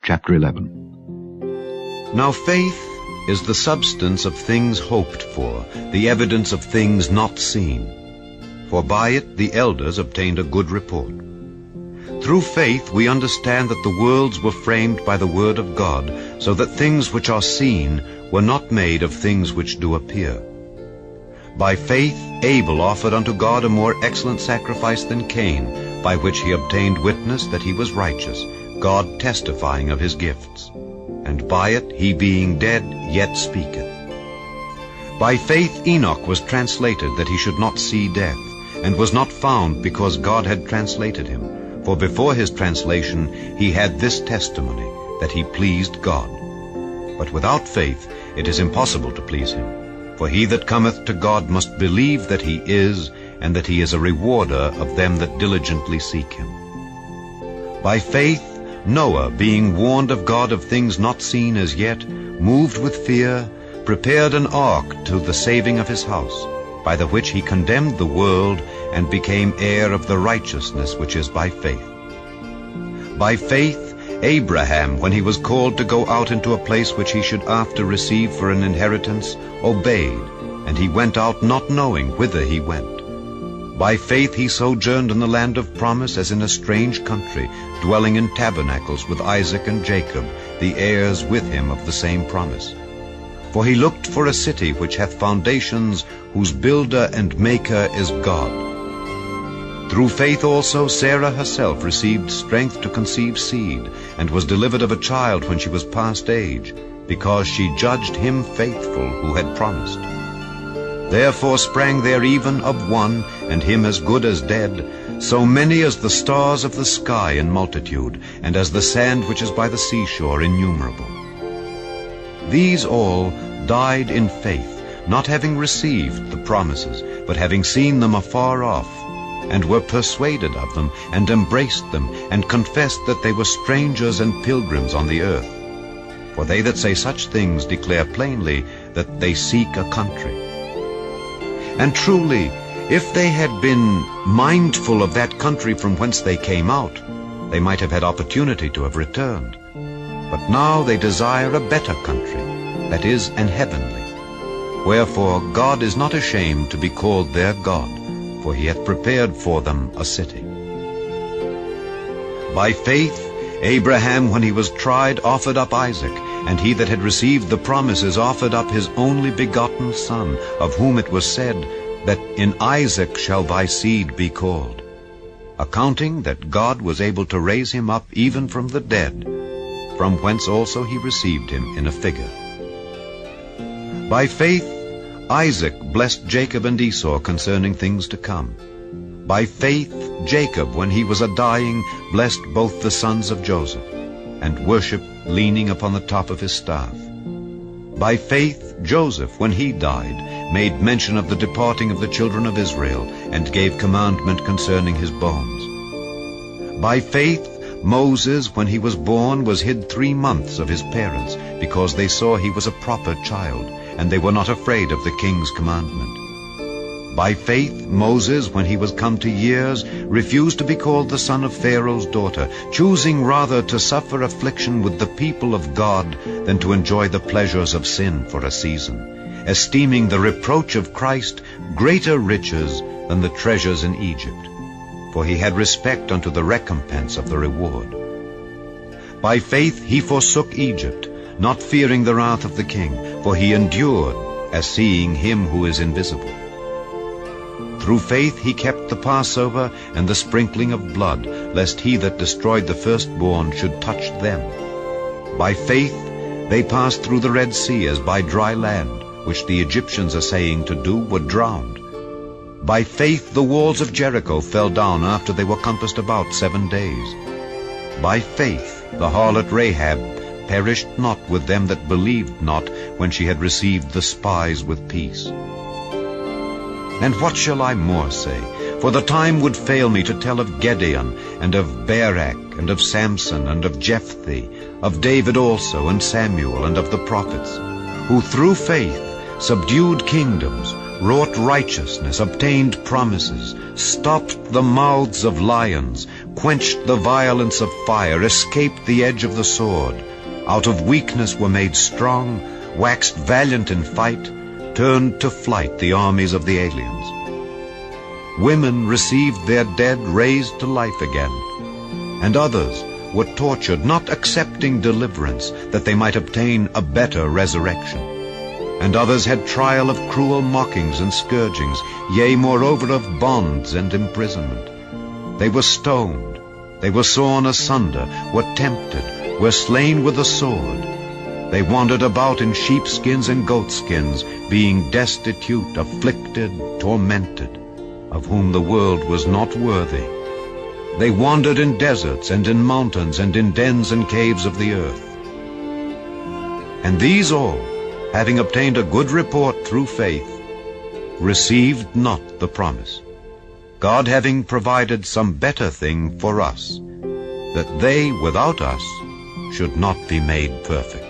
Chapter 11. Now faith is the substance of things hoped for, the evidence of things not seen. For by it the elders obtained a good report. Through faith we understand that the worlds were framed by the word of God, so that things which are seen were not made of things which do appear. By faith Abel offered unto God a more excellent sacrifice than Cain, by which he obtained witness that he was righteous, God testifying of his gifts. And by it he being dead yet speaketh. By faith Enoch was translated that he should not see death, and was not found because God had translated him. For before his translation he had this testimony, that he pleased God. But without faith it is impossible to please him. For he that cometh to God must believe that he is, and that he is a rewarder of them that diligently seek him. By faith Noah, being warned of God of things not seen as yet, moved with fear, prepared an ark to the saving of his house, by the which he condemned the world, and became heir of the righteousness which is by faith. By faith Abraham, when he was called to go out into a place which he should after receive for an inheritance, obeyed, and he went out not knowing whither he went. By faith he sojourned in the land of promise as in a strange country, dwelling in tabernacles with Isaac and Jacob, the heirs with him of the same promise. For he looked for a city which hath foundations, whose builder and maker is God. Through faith also Sarah herself received strength to conceive seed, and was delivered of a child when she was past age, because she judged him faithful who had promised. Therefore sprang there even of one, and him as good as dead, so many as the stars of the sky in multitude, and as the sand which is by the seashore innumerable. These all died in faith, not having received the promises, but having seen them afar off, and were persuaded of them, and embraced them, and confessed that they were strangers and pilgrims on the earth. For they that say such things declare plainly that they seek a country. And truly, if they had been mindful of that country from whence they came out, they might have had opportunity to have returned. But now they desire a better country, that is, an heavenly. Wherefore God is not ashamed to be called their God, for he hath prepared for them a city. By faith Abraham, when he was tried, offered up Isaac, and he that had received the promises offered up his only begotten son, of whom it was said, that in Isaac shall thy seed be called, accounting that God was able to raise him up even from the dead, from whence also he received him in a figure. By faith Isaac blessed Jacob and Esau concerning things to come. By faith Jacob, when he was a-dying, blessed both the sons of Joseph, and worshipped leaning upon the top of his staff. By faith Joseph, when he died, made mention of the departing of the children of Israel, and gave commandment concerning his bones. By faith Moses, when he was born, was hid 3 months of his parents, because they saw he was a proper child, and they were not afraid of the king's commandment. By faith Moses, when he was come to years, refused to be called the son of Pharaoh's daughter, choosing rather to suffer affliction with the people of God than to enjoy the pleasures of sin for a season, esteeming the reproach of Christ greater riches than the treasures in Egypt, for he had respect unto the recompense of the reward. By faith he forsook Egypt, not fearing the wrath of the king, for he endured as seeing him who is invisible. Through faith he kept the Passover and the sprinkling of blood, lest he that destroyed the firstborn should touch them. By faith they passed through the Red Sea as by dry land, which the Egyptians assaying to do were drowned. By faith the walls of Jericho fell down after they were compassed about 7 days. By faith the harlot Rahab perished not with them that believed not, when she had received the spies with peace. And what shall I more say? For the time would fail me to tell of Gedeon, and of Barak, and of Samson, and of Jephthah, of David also, and Samuel, and of the prophets, who through faith subdued kingdoms, wrought righteousness, obtained promises, stopped the mouths of lions, quenched the violence of fire, escaped the edge of the sword, out of weakness were made strong, waxed valiant in fight, turned to flight the armies of the aliens. Women received their dead raised to life again, and others were tortured, not accepting deliverance, that they might obtain a better resurrection. And others had trial of cruel mockings and scourgings, yea, moreover, of bonds and imprisonment. They were stoned, they were sawn asunder, were tempted, were slain with the sword. They wandered about in sheepskins and goatskins, being destitute, afflicted, tormented, of whom the world was not worthy. They wandered in deserts and in mountains and in dens and caves of the earth. And these all, having obtained a good report through faith, received not the promise, God having provided some better thing for us, that they without us should not be made perfect.